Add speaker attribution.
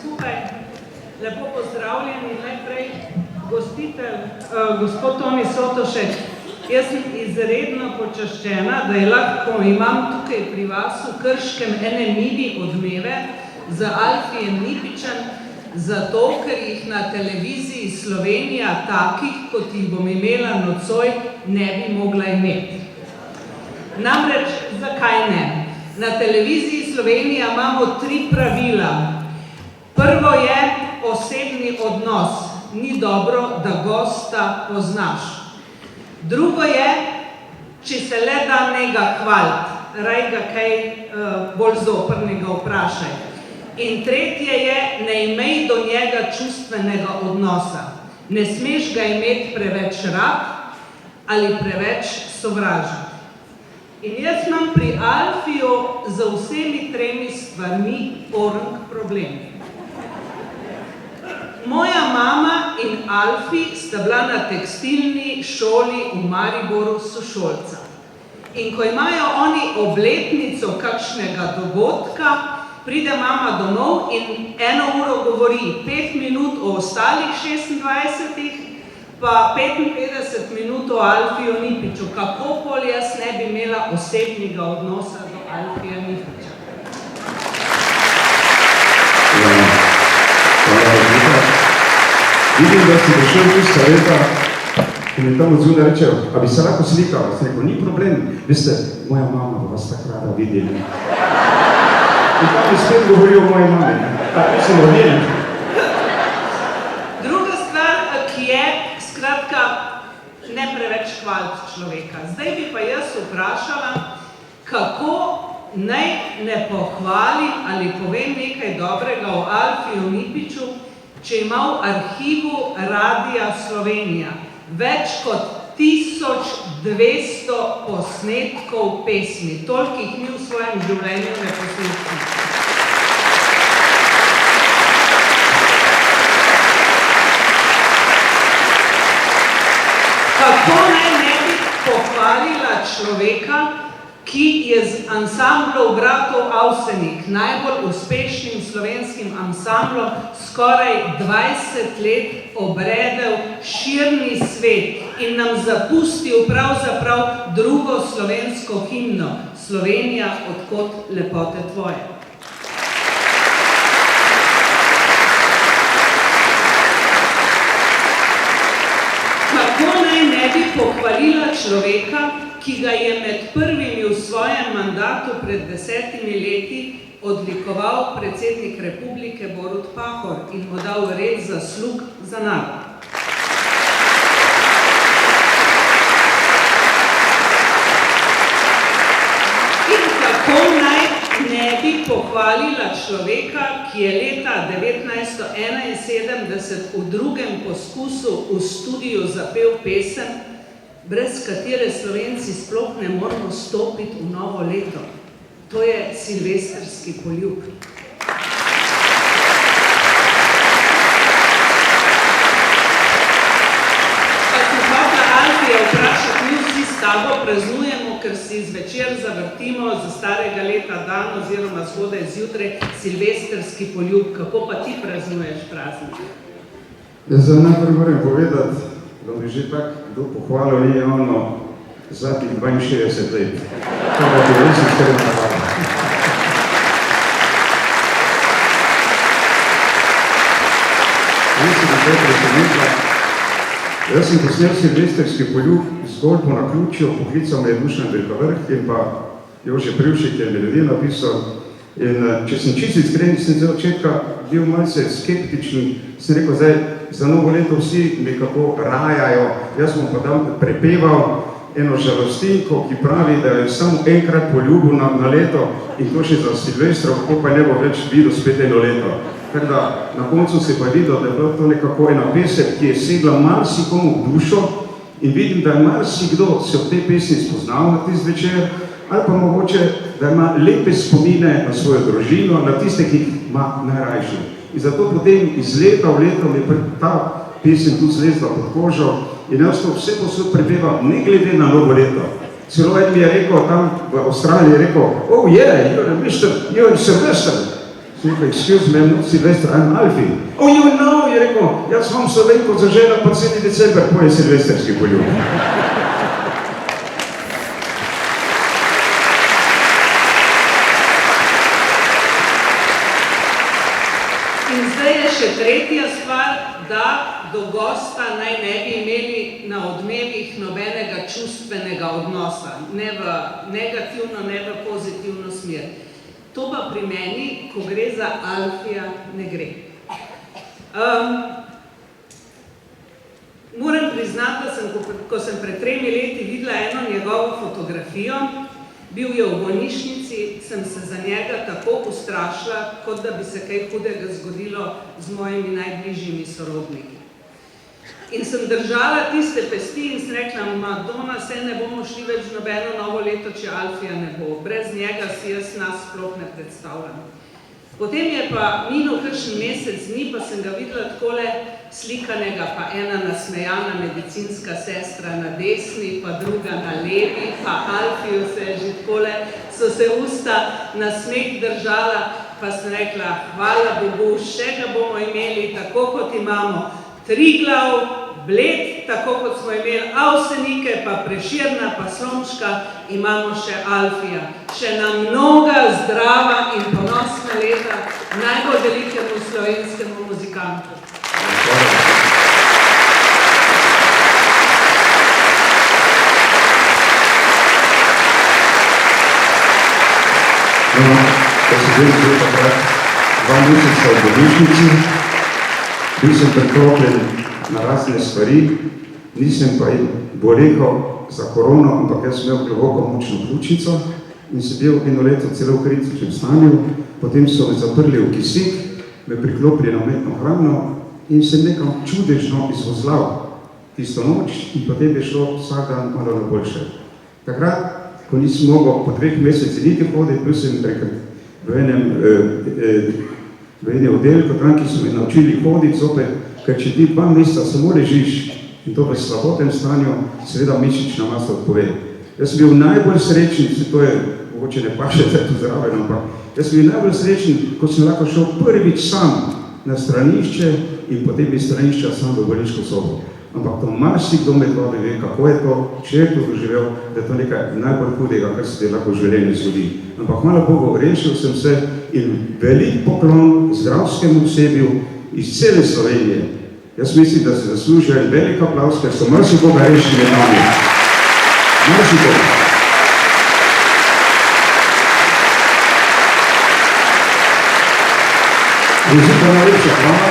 Speaker 1: skupaj. Lepo pozdravljeni, najprej gostitelj, gospod Toni Sotošek. Jaz sem izredno počaščena, da je lahko imam tukaj pri vas v Krškem ene mini odmeve z Alfijem Nipičem, zato, ker jih na televiziji Slovenija takih, kot jih bom imela nocoj, ne bi mogla imeti. Namreč, zakaj ne? Na televiziji Slovenija imamo 3 pravila. Prvo je osebni odnos. Ni dobro, da gosta poznaš. Drugo je, če se le da njega hvaliti, raj ga kaj bolj zoprnega vprašaj. In tretje je, ne imej do njega čustvenega odnosa. Ne smeš ga imeti preveč rad ali preveč sovražiti. In jaz imam pri Alfiju za vsemi 3 stvarmi orang problem. Moja mama in Alfi sta bila na tekstilni šoli v Mariboru sošolca. In ko imajo oni obletnico kakšnega dogodka, pride mama domov in 1 uro govori 5 minut o ostalih 26, pa 55 minut o Alfiju Nipiču. Kako pol jaz ne bi imela osebnega odnosa do Alfija Nipiča?
Speaker 2: Vidim, da si prišel tista leta, ki mi tam odzune rečejo, a bi se lahko slikala? Sem rekel, ni problem, veste, moja mama bo vas tako rada videli. In pa mi spet govori o moji mami. Tako sem rodiljen.
Speaker 1: Druga stvar, ki je, skratka, ne preveč hvaliti človeka. Zdaj bi pa jaz vprašala, kako naj ne pohvalim ali povem nekaj dobrega o Alfiju Nipiču, če ima v arhivu Radia Slovenija več kot 1200 posnetkov pesmi. Toliko jih mi v svojem življenju ne poslušamo. Kako naj ne bi pohvalila človeka, ki je z ansamblom bratov Avsenik, najbolj uspešnim slovenskim ansamblom, skoraj 20 let obredel širni svet in nam zapustil pravzaprav drugo slovensko himno, Slovenija, odkot lepote tvoje. Kako naj ne bi pohvalila človeka, ki ga je med prvimi v svojem mandatu pred 10 leti odlikoval predsednik Republike Borut Pahor in mu dal red zaslug za narod. In kako naj ne bi pohvalila človeka, ki je leta 1971 v drugem poskusu v studiu zapel pesem, brez katere Slovenci sploh ne moramo stopiti v novo leto. To je Silvestrski poljub. Pa ti hvala Alfija vprašati, mi vsi s tabo praznujemo, ker si zvečer zavrtimo za starega leta dan oziroma zgodaj zjutraj Silvestrski poljub. Kako pa ti praznuješ praznik?
Speaker 2: Jaz najprej moram povedati, da bi že tak kdo pohvalil ni javno zadnjih 62 let. To da bi res iskreno navadil. Jaz sem posnel Silvestrski poljub zgolj po naključju, poklical me je Dušan Velikovrh in pa Jože Privšek je melodijo napisal. In če sem čisto iskren, sem za začetka bil malce skeptičen, sem rekel, zdaj za novo leto vsi nekako rajajo, jaz bom pa tam prepeval eno žalostinko, ki pravi, da je samo enkrat poljubil na leto in to še za Silvestra, kako pa ne bo več videl spet eno leto. Tako da na koncu se pa videl, da je bilo to nekako ena pesem, ki je segla marsikomu v dušo in vidim, da je marsikdo se v tej pesmi spoznal na tisti večer, ali pa mogoče, da ima lepe spomine na svojo družino, na tiste, ki jih ima najrajši. In zato potem iz leta v leto mi je ta pesem tudi zlezla pod kožo in jaz to vse posod prepevam, ne glede na novo leto. Celo en mi je rekel tam v Avstraliji, rekel, oh yeah, you're Mr. Silvester. Sem rekel, excuse me, I'm not Sylvester, I'm Alfie. Oh, you know, je rekel, jaz imam Slovenko za ženo pa celi december, po je silvestrski poljub.
Speaker 1: In zdaj je še tretja stvar, da do gosta naj ne bi imeli na odmevih nobenega čustvenega odnosa, ne v negativno, ne v pozitivno smer. To pa pri meni, ko gre za Alfija, ne gre. Moram priznati, da ko sem pred 3 leti videla eno njegovo fotografijo, bil je v bolnišnici, sem se za njega tako ustrašila, kot da bi se kaj hudega zgodilo z mojimi najbližjimi sorodniki. In sem držala tiste pesti in sem rekla, Madonna, saj ne bomo šli več nobeno novo leto, če Alfija ne bo. Brez njega si jaz nas sploh ne predstavljam. Potem je pa minil kakšen mesec dni, pa sem ga videla takole slikanega, pa ena nasmejana medicinska sestra na desni, pa druga na levi, pa Alfiju se je že takole, so se usta na smeh držala, pa sem rekla, hvala Bogu, še ga bomo imeli tako, kot imamo Triglav, Bled, tako kot smo imeli Avsenike, pa Prešerna, pa Slomška, imamo še Alfija. Še na mnoga zdrava in ponosna leta najbolj velikemu slovenskemu muzikantu.
Speaker 2: Ko sem bil takrat 2 meseca v bolnišnici, bil sem priklopljen na razne stvari, nisem pa bolehal za korono, ampak jaz sem imel globoko močno pljučnico in sem bil 1 leto celo v kritičnem stanju, potem so me zaprli v kisik, me priklopili na umetno hrano in sem nekam čudežno izvozlal tisto noč in potem je šlo vsak dan malo na boljše. Takrat, ko nisem mogel po 2 mesecih niti hoditi, bil sem v enem oddelku, tam, ki so me naučili hoditi zopet, ker če ti 2 meseca samo ležiš in to v slabotnem stanju, seveda mišična masa odpove. Jaz sem bil najbolj srečen, se to je, mogoče ne paše tu zraven, ampak jaz sem bil najbolj srečen, ko sem lahko šel prvič sam na stranišče in potem iz stranišča sam v bolniško sobo. Ampak to marsikdo med vami ve, kako je to, če je to doživel, da je to nekaj najbolj hudega, kar se ti lahko v življenju zgodi. Ampak hvala Bogu, rešil sem se in velik poklon zdravstvenemu osebju iz cele Slovenije. Jaz mislim, da se zaslužijo en velik aplavz, ker so marsikoga rešili med nami. Marsikoga. In zdaj pa najlepša hvala.